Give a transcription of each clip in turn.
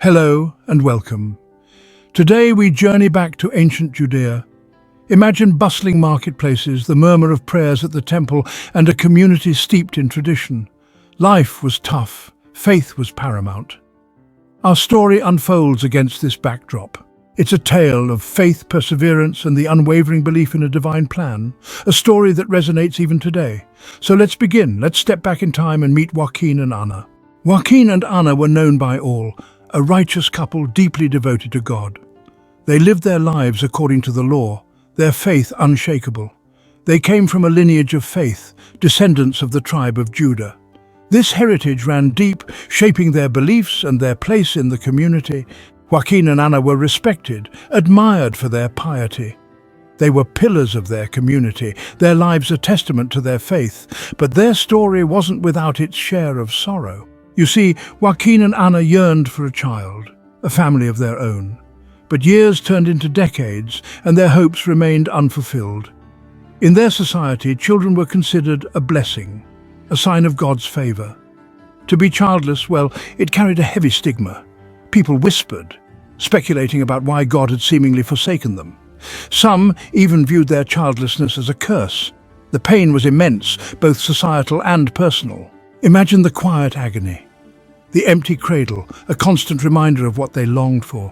Hello and welcome. Today we journey back to ancient Judea. Imagine bustling marketplaces, the murmur of prayers at the temple, and a community steeped in tradition. Life was tough, faith was paramount. Our story unfolds against this backdrop. It's a tale of faith, perseverance, and the unwavering belief in a divine plan, a story that resonates even today. So let's begin. Let's step back in time and meet Joaquín and Ana. Joaquín and Ana were known by all, a righteous couple deeply devoted to God. They lived their lives according to the law, their faith unshakable. They came from a lineage of faith, descendants of the tribe of Judah. This heritage ran deep, shaping their beliefs and their place in the community. Joaquín and Ana were respected, admired for their piety. They were pillars of their community, their lives a testament to their faith, but their story wasn't without its share of sorrow. You see, Joaquín and Ana yearned for a child, a family of their own. But years turned into decades, and their hopes remained unfulfilled. In their society, children were considered a blessing, a sign of God's favor. To be childless, well, it carried a heavy stigma. People whispered, speculating about why God had seemingly forsaken them. Some even viewed their childlessness as a curse. The pain was immense, both societal and personal. Imagine the quiet agony, the empty cradle, a constant reminder of what they longed for.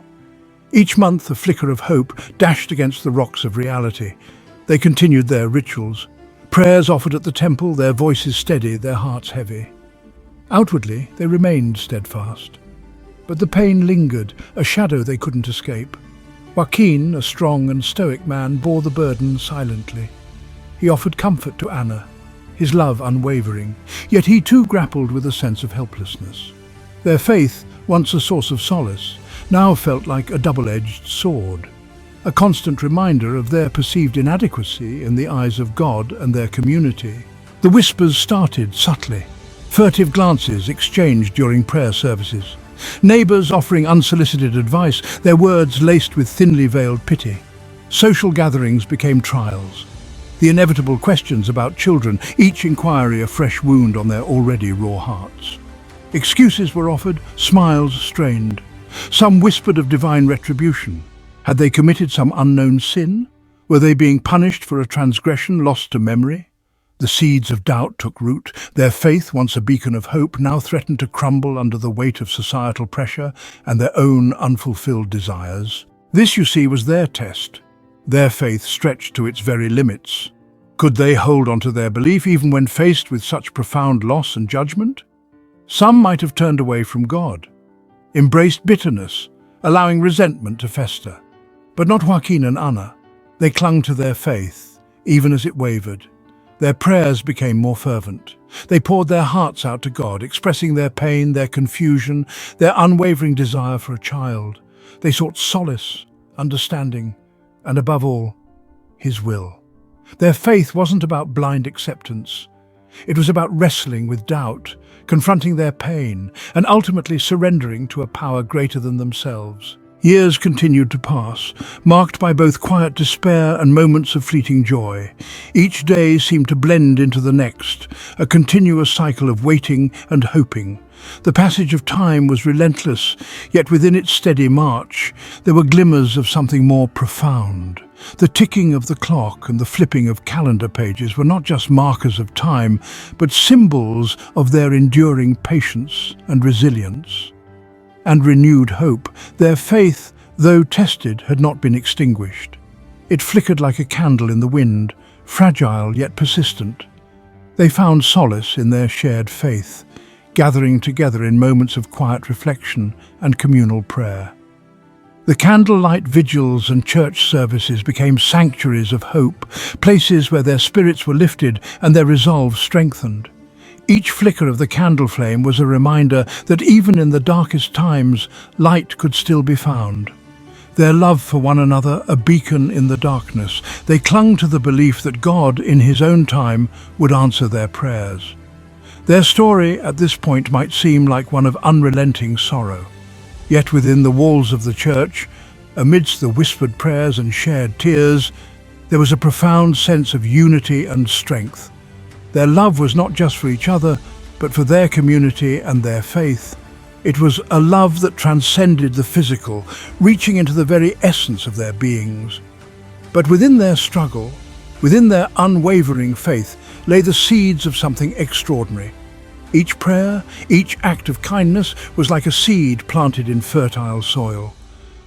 Each month, a flicker of hope dashed against the rocks of reality. They continued their rituals, prayers offered at the temple, their voices steady, their hearts heavy. Outwardly, they remained steadfast. But the pain lingered, a shadow they couldn't escape. Joaquín, a strong and stoic man, bore the burden silently. He offered comfort to Ana, his love unwavering, yet he too grappled with a sense of helplessness. Their faith, once a source of solace, now felt like a double-edged sword, a constant reminder of their perceived inadequacy in the eyes of God and their community. The whispers started subtly, furtive glances exchanged during prayer services, neighbors offering unsolicited advice, their words laced with thinly veiled pity. Social gatherings became trials, the inevitable questions about children, each inquiry a fresh wound on their already raw hearts. Excuses were offered, smiles strained. Some whispered of divine retribution. Had they committed some unknown sin? Were they being punished for a transgression lost to memory? The seeds of doubt took root. Their faith, once a beacon of hope, now threatened to crumble under the weight of societal pressure and their own unfulfilled desires. This, you see, was their test. Their faith stretched to its very limits. Could they hold on to their belief even when faced with such profound loss and judgment? Some might have turned away from God, embraced bitterness, allowing resentment to fester. But not Joaquín and Ana. They clung to their faith, even as it wavered. Their prayers became more fervent. They poured their hearts out to God, expressing their pain, their confusion, their unwavering desire for a child. They sought solace, understanding, and above all, His will. Their faith wasn't about blind acceptance. It was about wrestling with doubt, confronting their pain, and ultimately surrendering to a power greater than themselves. Years continued to pass, marked by both quiet despair and moments of fleeting joy. Each day seemed to blend into the next, a continuous cycle of waiting and hoping. The passage of time was relentless, yet within its steady march, there were glimmers of something more profound. The ticking of the clock and the flipping of calendar pages were not just markers of time, but symbols of their enduring patience and resilience. And renewed hope. Their faith, though tested, had not been extinguished. It flickered like a candle in the wind, fragile yet persistent. They found solace in their shared faith, gathering together in moments of quiet reflection and communal prayer. The candlelight vigils and church services became sanctuaries of hope, places where their spirits were lifted and their resolve strengthened. Each flicker of the candle flame was a reminder that even in the darkest times, light could still be found. Their love for one another, a beacon in the darkness, they clung to the belief that God, in His own time, would answer their prayers. Their story at this point might seem like one of unrelenting sorrow. Yet within the walls of the church, amidst the whispered prayers and shared tears, there was a profound sense of unity and strength. Their love was not just for each other, but for their community and their faith. It was a love that transcended the physical, reaching into the very essence of their beings. But within their struggle, within their unwavering faith, lay the seeds of something extraordinary. Each prayer, each act of kindness was like a seed planted in fertile soil.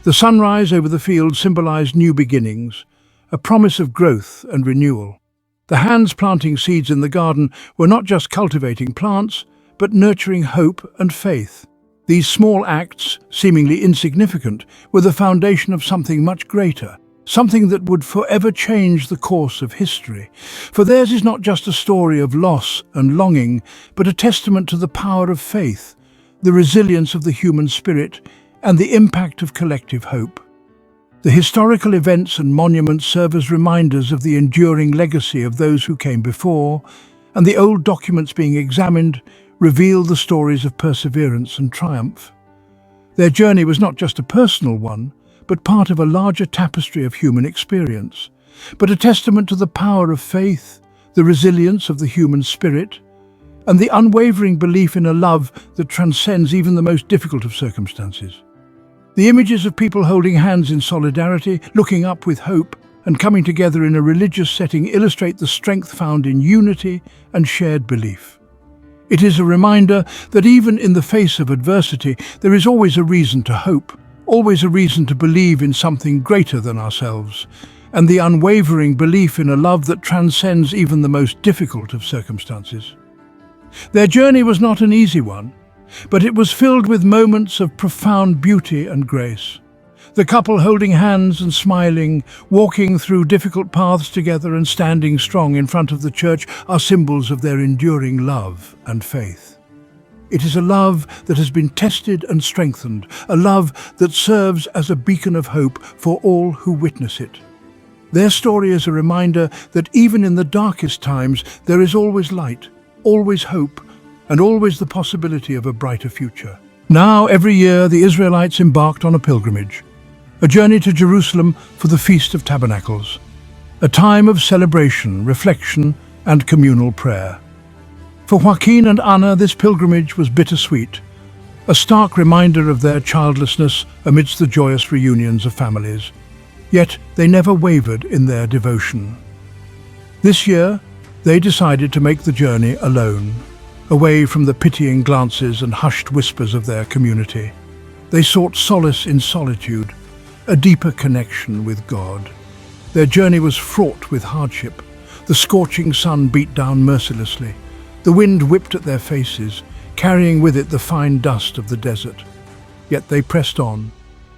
The sunrise over the field symbolized new beginnings, a promise of growth and renewal. The hands planting seeds in the garden were not just cultivating plants, but nurturing hope and faith. These small acts, seemingly insignificant, were the foundation of something much greater, something that would forever change the course of history. For theirs is not just a story of loss and longing, but a testament to the power of faith, the resilience of the human spirit, and the impact of collective hope. The historical events and monuments serve as reminders of the enduring legacy of those who came before, and the old documents being examined reveal the stories of perseverance and triumph. Their journey was not just a personal one, but part of a larger tapestry of human experience, but a testament to the power of faith, the resilience of the human spirit, and the unwavering belief in a love that transcends even the most difficult of circumstances. The images of people holding hands in solidarity, looking up with hope, and coming together in a religious setting illustrate the strength found in unity and shared belief. It is a reminder that even in the face of adversity, there is always a reason to hope, always a reason to believe in something greater than ourselves, and the unwavering belief in a love that transcends even the most difficult of circumstances. Their journey was not an easy one, but it was filled with moments of profound beauty and grace. The couple holding hands and smiling, walking through difficult paths together and standing strong in front of the church are symbols of their enduring love and faith. It is a love that has been tested and strengthened, a love that serves as a beacon of hope for all who witness it. Their story is a reminder that even in the darkest times there is always light, always hope, and always the possibility of a brighter future. Now, every year, the Israelites embarked on a pilgrimage, a journey to Jerusalem for the Feast of Tabernacles, a time of celebration, reflection, and communal prayer. For Joaquín and Ana, this pilgrimage was bittersweet, a stark reminder of their childlessness amidst the joyous reunions of families. Yet they never wavered in their devotion. This year, they decided to make the journey alone, away from the pitying glances and hushed whispers of their community. They sought solace in solitude, a deeper connection with God. Their journey was fraught with hardship. The scorching sun beat down mercilessly. The wind whipped at their faces, carrying with it the fine dust of the desert. Yet they pressed on,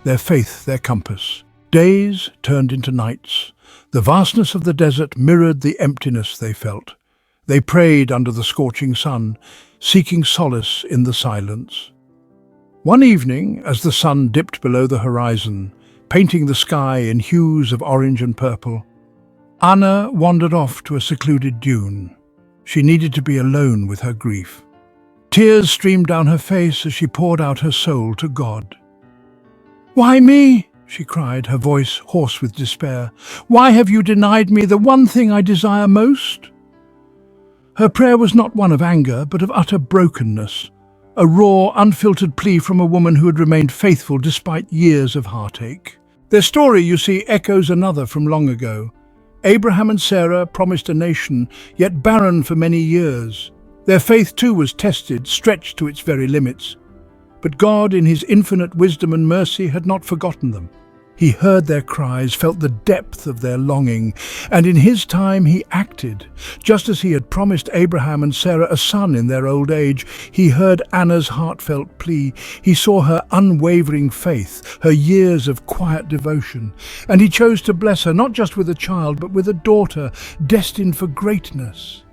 their faith their compass. Days turned into nights. The vastness of the desert mirrored the emptiness they felt. They prayed under the scorching sun, seeking solace in the silence. One evening, as the sun dipped below the horizon, painting the sky in hues of orange and purple, Ana wandered off to a secluded dune. She needed to be alone with her grief. Tears streamed down her face as she poured out her soul to God. "Why me?" she cried, her voice hoarse with despair. "Why have you denied me the one thing I desire most?" Her prayer was not one of anger, but of utter brokenness, a raw, unfiltered plea from a woman who had remained faithful despite years of heartache. Their story, you see, echoes another from long ago. Abraham and Sarah promised a nation, yet barren for many years. Their faith too was tested, stretched to its very limits. But God, in his infinite wisdom and mercy, had not forgotten them. He heard their cries, felt the depth of their longing, and in his time he acted. Just as he had promised Abraham and Sarah a son in their old age, he heard Anna's heartfelt plea. He saw her unwavering faith, her years of quiet devotion, and he chose to bless her not just with a child, but with a daughter destined for greatness.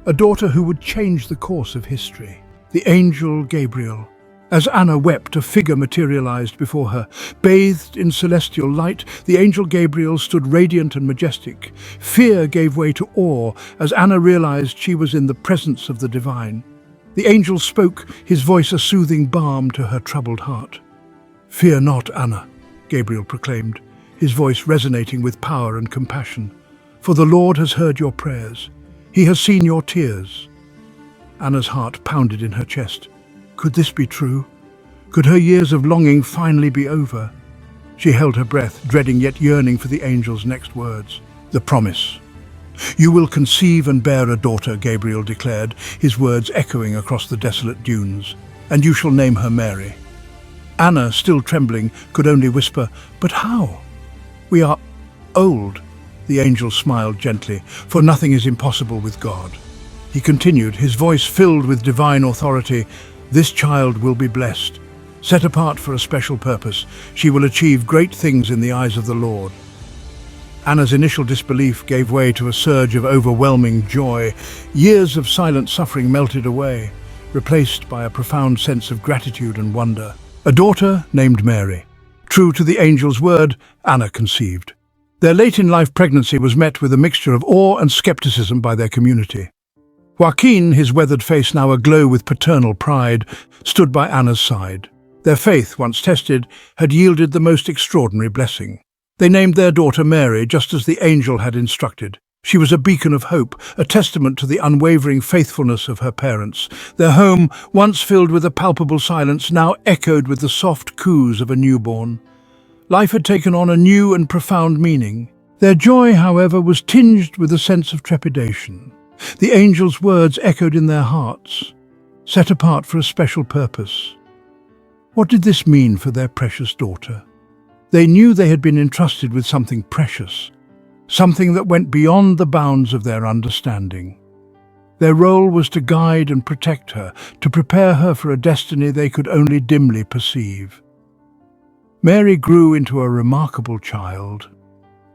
A daughter who would change the course of history. The angel Gabriel. As Ana wept, a figure materialized before her. Bathed in celestial light, the angel Gabriel stood radiant and majestic. Fear gave way to awe as Ana realized she was in the presence of the divine. The angel spoke, his voice a soothing balm to her troubled heart. "Fear not, Ana," Gabriel proclaimed, his voice resonating with power and compassion. "For the Lord has heard your prayers. He has seen your tears." Anna's heart pounded in her chest. Could this be true? Could her years of longing finally be over? She held her breath, dreading yet yearning for the angel's next words. The promise. "You will conceive and bear a daughter," Gabriel declared, his words echoing across the desolate dunes. "And you shall name her Mary." Anna, still trembling, could only whisper, "But how? We are old." The angel smiled gently, "For nothing is impossible with God." He continued, his voice filled with divine authority, "This child will be blessed. Set apart for a special purpose, she will achieve great things in the eyes of the Lord." Anna's initial disbelief gave way to a surge of overwhelming joy. Years of silent suffering melted away, replaced by a profound sense of gratitude and wonder. A daughter named Mary. True to the angel's word, Anna conceived. Their late-in-life pregnancy was met with a mixture of awe and skepticism by their community. Joaquín, his weathered face now aglow with paternal pride, stood by Anna's side. Their faith, once tested, had yielded the most extraordinary blessing. They named their daughter Mary, just as the angel had instructed. She was a beacon of hope, a testament to the unwavering faithfulness of her parents. Their home, once filled with a palpable silence, now echoed with the soft coos of a newborn. Life had taken on a new and profound meaning. Their joy, however, was tinged with a sense of trepidation. The angel's words echoed in their hearts, set apart for a special purpose. What did this mean for their precious daughter? They knew they had been entrusted with something precious, something that went beyond the bounds of their understanding. Their role was to guide and protect her, to prepare her for a destiny they could only dimly perceive. Mary grew into a remarkable child.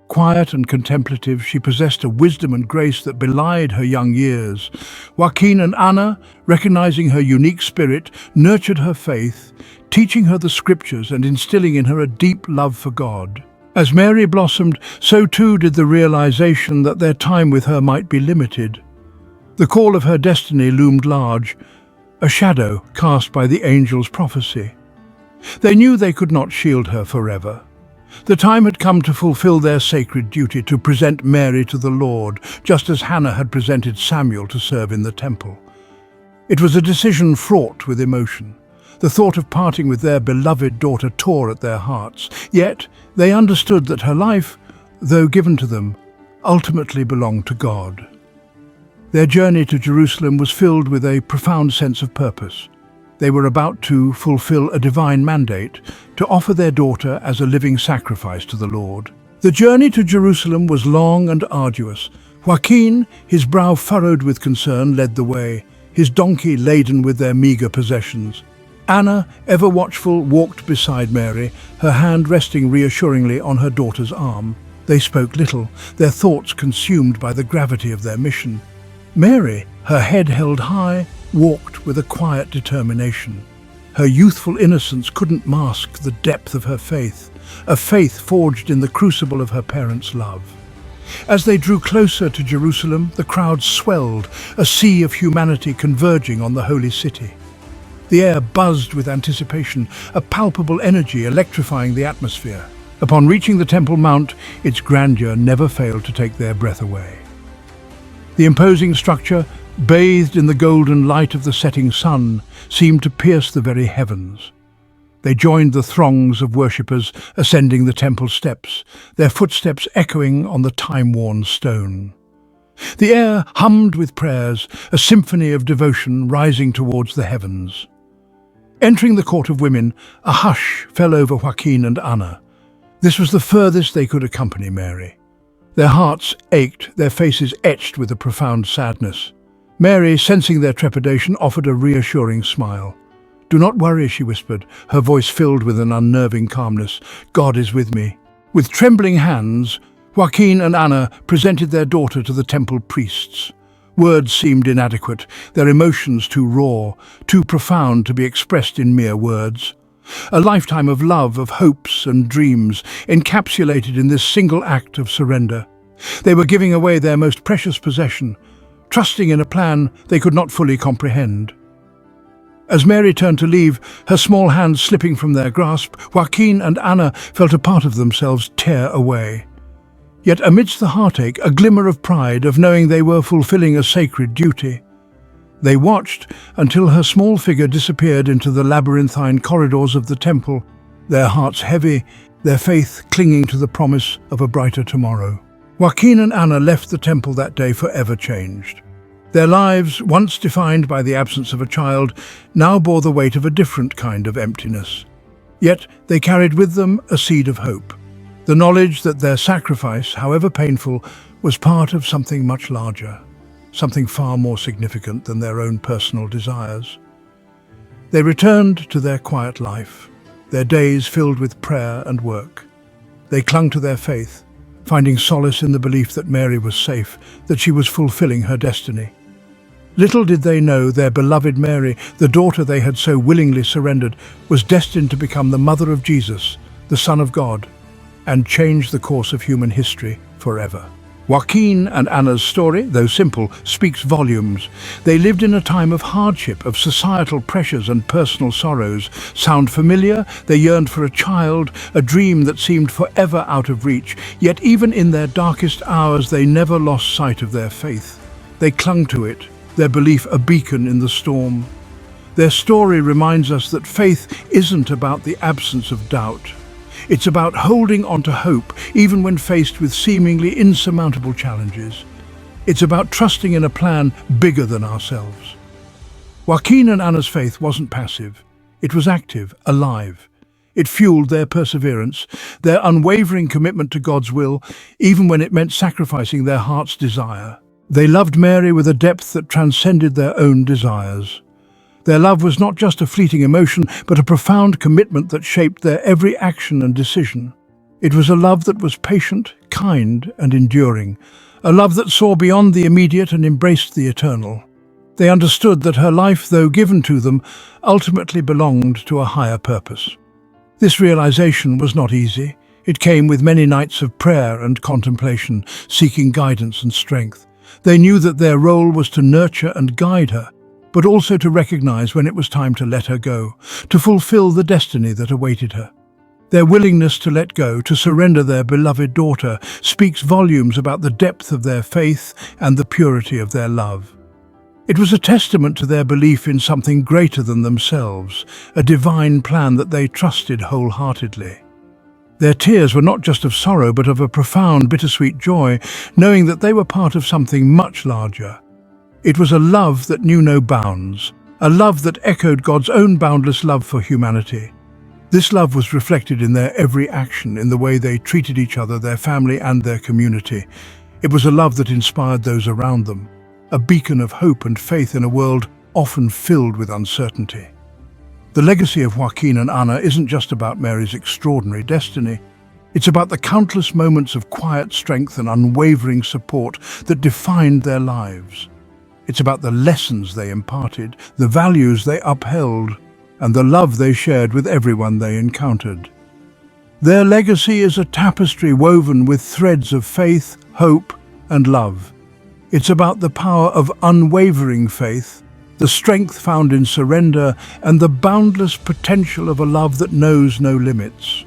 Quiet and contemplative, she possessed a wisdom and grace that belied her young years. Joaquín and Ana, recognizing her unique spirit, nurtured her faith, teaching her the scriptures and instilling in her a deep love for God. As Mary blossomed, so too did the realization that their time with her might be limited. The call of her destiny loomed large, a shadow cast by the angel's prophecy. They knew they could not shield her forever. The time had come to fulfill their sacred duty, to present Mary to the Lord, just as Hannah had presented Samuel to serve in the temple. It was a decision fraught with emotion. The thought of parting with their beloved daughter tore at their hearts. Yet they understood that her life, though given to them, ultimately belonged to God. Their journey to Jerusalem was filled with a profound sense of purpose. They were about to fulfill a divine mandate, to offer their daughter as a living sacrifice to the Lord. The journey to Jerusalem was long and arduous. Joaquín, his brow furrowed with concern, led the way, his donkey laden with their meager possessions. Anna, ever watchful, walked beside Mary, her hand resting reassuringly on her daughter's arm. They spoke little, their thoughts consumed by the gravity of their mission. Mary, her head held high, walked with a quiet determination. Her youthful innocence couldn't mask the depth of her faith, a faith forged in the crucible of her parents' love. As they drew closer to Jerusalem, the crowd swelled, a sea of humanity converging on the holy city. The air buzzed with anticipation, a palpable energy electrifying the atmosphere. Upon reaching the Temple Mount, its grandeur never failed to take their breath away. The imposing structure, bathed in the golden light of the setting sun, seemed to pierce the very heavens. They joined the throngs of worshippers ascending the temple steps, their footsteps echoing on the time-worn stone. The air hummed with prayers, a symphony of devotion rising towards the heavens. Entering the court of women, a hush fell over Joaquín and Ana. This was the furthest they could accompany Mary. Their hearts ached, their faces etched with a profound sadness. Mary, sensing their trepidation, offered a reassuring smile. "Do not worry," she whispered, her voice filled with an unnerving calmness. "God is with me." With trembling hands, Joaquín and Ana presented their daughter to the temple priests. Words seemed inadequate, their emotions too raw, too profound to be expressed in mere words. A lifetime of love, of hopes and dreams, encapsulated in this single act of surrender. They were giving away their most precious possession, trusting in a plan they could not fully comprehend. As Mary turned to leave, her small hands slipping from their grasp, Joaquín and Ana felt a part of themselves tear away. Yet amidst the heartache, a glimmer of pride, of knowing they were fulfilling a sacred duty. They watched until her small figure disappeared into the labyrinthine corridors of the temple, their hearts heavy, their faith clinging to the promise of a brighter tomorrow. Joaquín and Ana left the temple that day forever changed. Their lives, once defined by the absence of a child, now bore the weight of a different kind of emptiness. Yet they carried with them a seed of hope, the knowledge that their sacrifice, however painful, was part of something much larger, something far more significant than their own personal desires. They returned to their quiet life, their days filled with prayer and work. They clung to their faith, finding solace in the belief that Mary was safe, that she was fulfilling her destiny. Little did they know their beloved Mary, the daughter they had so willingly surrendered, was destined to become the mother of Jesus, the Son of God, and change the course of human history forever. Joaquín and Anna's story, though simple, speaks volumes. They lived in a time of hardship, of societal pressures and personal sorrows. Sound familiar? They yearned for a child, a dream that seemed forever out of reach. Yet even in their darkest hours, they never lost sight of their faith. They clung to it, their belief a beacon in the storm. Their story reminds us that faith isn't about the absence of doubt. It's about holding on to hope, even when faced with seemingly insurmountable challenges. It's about trusting in a plan bigger than ourselves. Joaquín and Anna's faith wasn't passive. It was active, alive. It fueled their perseverance, their unwavering commitment to God's will, even when it meant sacrificing their heart's desire. They loved Mary with a depth that transcended their own desires. Their love was not just a fleeting emotion, but a profound commitment that shaped their every action and decision. It was a love that was patient, kind, and enduring, a love that saw beyond the immediate and embraced the eternal. They understood that her life, though given to them, ultimately belonged to a higher purpose. This realization was not easy. It came with many nights of prayer and contemplation, seeking guidance and strength. They knew that their role was to nurture and guide her, but also to recognize when it was time to let her go, to fulfill the destiny that awaited her. Their willingness to let go, to surrender their beloved daughter, speaks volumes about the depth of their faith and the purity of their love. It was a testament to their belief in something greater than themselves, a divine plan that they trusted wholeheartedly. Their tears were not just of sorrow, but of a profound, bittersweet joy, knowing that they were part of something much larger. It was a love that knew no bounds, a love that echoed God's own boundless love for humanity. This love was reflected in their every action, in the way they treated each other, their family, and their community. It was a love that inspired those around them, a beacon of hope and faith in a world often filled with uncertainty. The legacy of Joaquín and Ana isn't just about Mary's extraordinary destiny. It's about the countless moments of quiet strength and unwavering support that defined their lives. It's about the lessons they imparted, the values they upheld, and the love they shared with everyone they encountered. Their legacy is a tapestry woven with threads of faith, hope, and love. It's about the power of unwavering faith, the strength found in surrender, and the boundless potential of a love that knows no limits.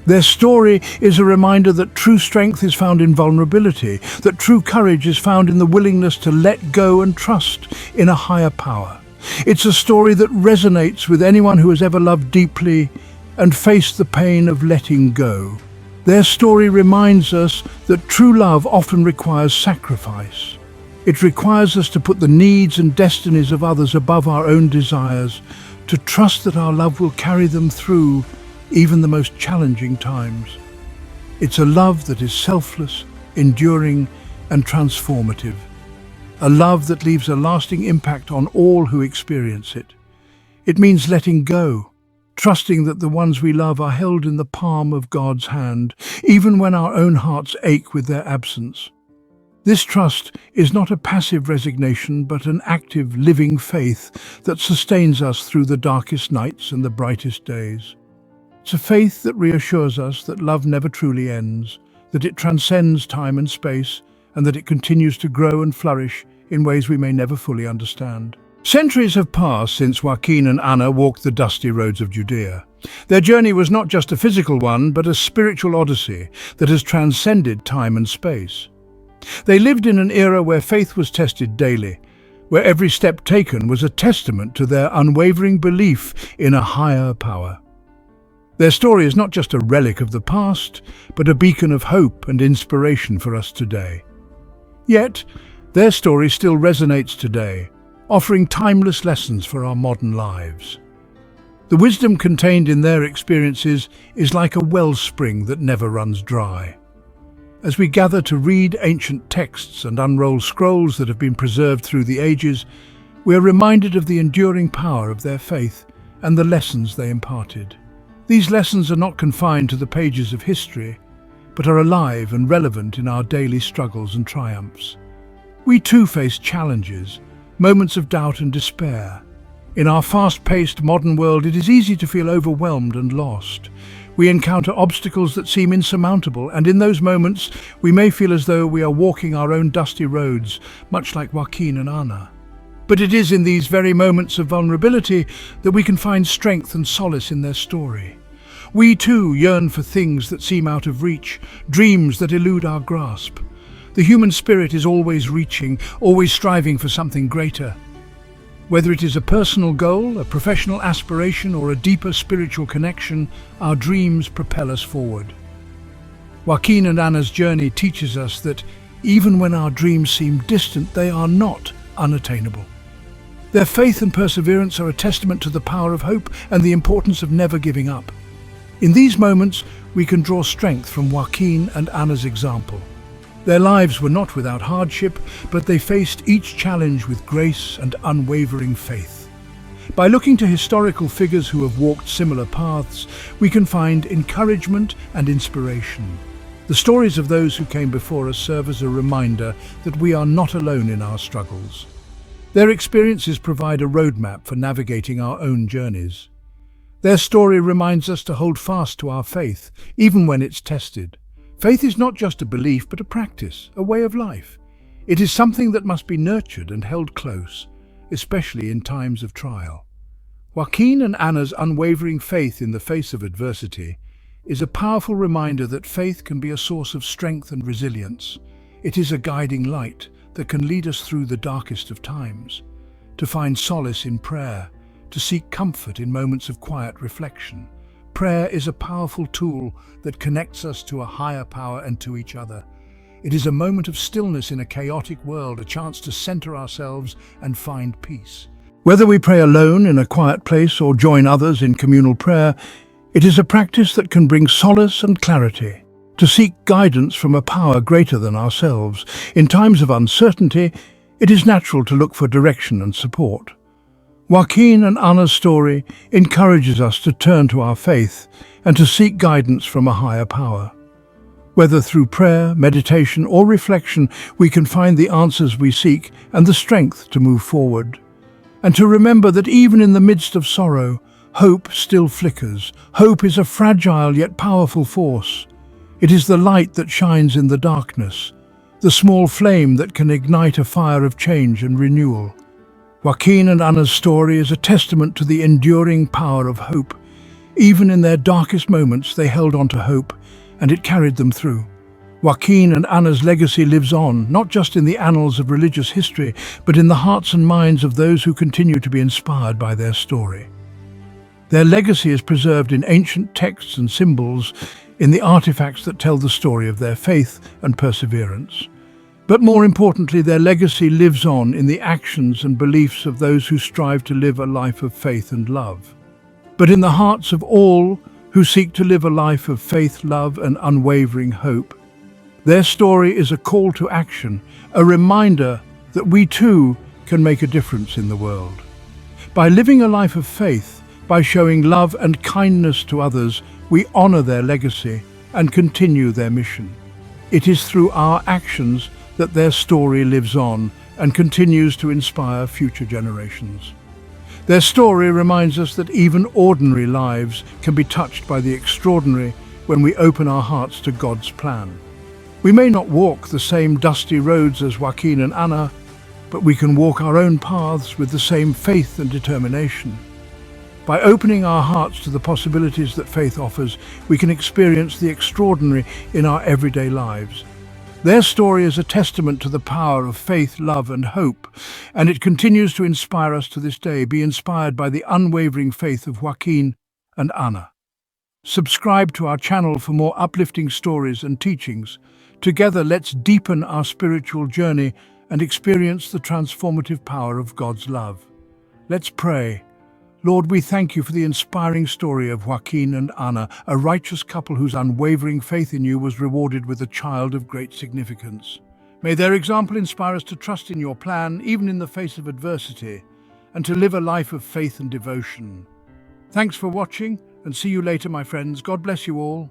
Their story is a reminder that true strength is found in vulnerability, that true courage is found in the willingness to let go and trust in a higher power. It's a story that resonates with anyone who has ever loved deeply and faced the pain of letting go. Their story reminds us that true love often requires sacrifice. It requires us to put the needs and destinies of others above our own desires, to trust that our love will carry them through even the most challenging times. It's a love that is selfless, enduring, and transformative. A love that leaves a lasting impact on all who experience it. It means letting go, trusting that the ones we love are held in the palm of God's hand, even when our own hearts ache with their absence. This trust is not a passive resignation, but an active, living faith that sustains us through the darkest nights and the brightest days. It's a faith that reassures us that love never truly ends, that it transcends time and space, and that it continues to grow and flourish in ways we may never fully understand. Centuries have passed since Joaquín and Ana walked the dusty roads of Judea. Their journey was not just a physical one, but a spiritual odyssey that has transcended time and space. They lived in an era where faith was tested daily, where every step taken was a testament to their unwavering belief in a higher power. Their story is not just a relic of the past, but a beacon of hope and inspiration for us today. Yet, their story still resonates today, offering timeless lessons for our modern lives. The wisdom contained in their experiences is like a wellspring that never runs dry. As we gather to read ancient texts and unroll scrolls that have been preserved through the ages, we are reminded of the enduring power of their faith and the lessons they imparted. These lessons are not confined to the pages of history, but are alive and relevant in our daily struggles and triumphs. We too face challenges, moments of doubt and despair. In our fast-paced modern world, it is easy to feel overwhelmed and lost. We encounter obstacles that seem insurmountable, and in those moments, we may feel as though we are walking our own dusty roads, much like Joaquín and Ana. But it is in these very moments of vulnerability that we can find strength and solace in their story. We too yearn for things that seem out of reach, dreams that elude our grasp. The human spirit is always reaching, always striving for something greater. Whether it is a personal goal, a professional aspiration, or a deeper spiritual connection, our dreams propel us forward. Joaquín and Ana's journey teaches us that even when our dreams seem distant, they are not unattainable. Their faith and perseverance are a testament to the power of hope and the importance of never giving up. In these moments, we can draw strength from Joaquín and Ana's example. Their lives were not without hardship, but they faced each challenge with grace and unwavering faith. By looking to historical figures who have walked similar paths, we can find encouragement and inspiration. The stories of those who came before us serve as a reminder that we are not alone in our struggles. Their experiences provide a roadmap for navigating our own journeys. Their story reminds us to hold fast to our faith, even when it's tested. Faith is not just a belief, but a practice, a way of life. It is something that must be nurtured and held close, especially in times of trial. Joaquín and Ana's unwavering faith in the face of adversity is a powerful reminder that faith can be a source of strength and resilience. It is a guiding light that can lead us through the darkest of times, to find solace in prayer, to seek comfort in moments of quiet reflection. Prayer is a powerful tool that connects us to a higher power and to each other. It is a moment of stillness in a chaotic world, a chance to center ourselves and find peace. Whether we pray alone in a quiet place or join others in communal prayer, it is a practice that can bring solace and clarity. To seek guidance from a power greater than ourselves. In times of uncertainty, it is natural to look for direction and support. Joaquín and Ana's story encourages us to turn to our faith and to seek guidance from a higher power. Whether through prayer, meditation, or reflection, we can find the answers we seek and the strength to move forward. And to remember that even in the midst of sorrow, hope still flickers. Hope is a fragile yet powerful force. It is the light that shines in the darkness, the small flame that can ignite a fire of change and renewal. Joaquín and Ana's story is a testament to the enduring power of hope. Even in their darkest moments, they held on to hope, and it carried them through. Joaquín and Ana's legacy lives on, not just in the annals of religious history, but in the hearts and minds of those who continue to be inspired by their story. Their legacy is preserved in ancient texts and symbols, in the artifacts that tell the story of their faith and perseverance. But more importantly, their legacy lives on in the actions and beliefs of those who strive to live a life of faith and love. But in the hearts of all who seek to live a life of faith, love, and unwavering hope. Their story is a call to action, a reminder that we too can make a difference in the world. By living a life of faith, by showing love and kindness to others, we honor their legacy and continue their mission. It is through our actions that their story lives on and continues to inspire future generations. Their story reminds us that even ordinary lives can be touched by the extraordinary when we open our hearts to God's plan. We may not walk the same dusty roads as Joaquín and Ana, but we can walk our own paths with the same faith and determination. By opening our hearts to the possibilities that faith offers, we can experience the extraordinary in our everyday lives. Their story is a testament to the power of faith, love, and hope, and it continues to inspire us to this day. Be inspired by the unwavering faith of Joaquín and Ana. Subscribe to our channel for more uplifting stories and teachings. Together, let's deepen our spiritual journey and experience the transformative power of God's love. Let's pray. Lord, we thank you for the inspiring story of Joaquín and Ana, a righteous couple whose unwavering faith in you was rewarded with a child of great significance. May their example inspire us to trust in your plan, even in the face of adversity, and to live a life of faith and devotion. Thanks for watching, and see you later, my friends. God bless you all.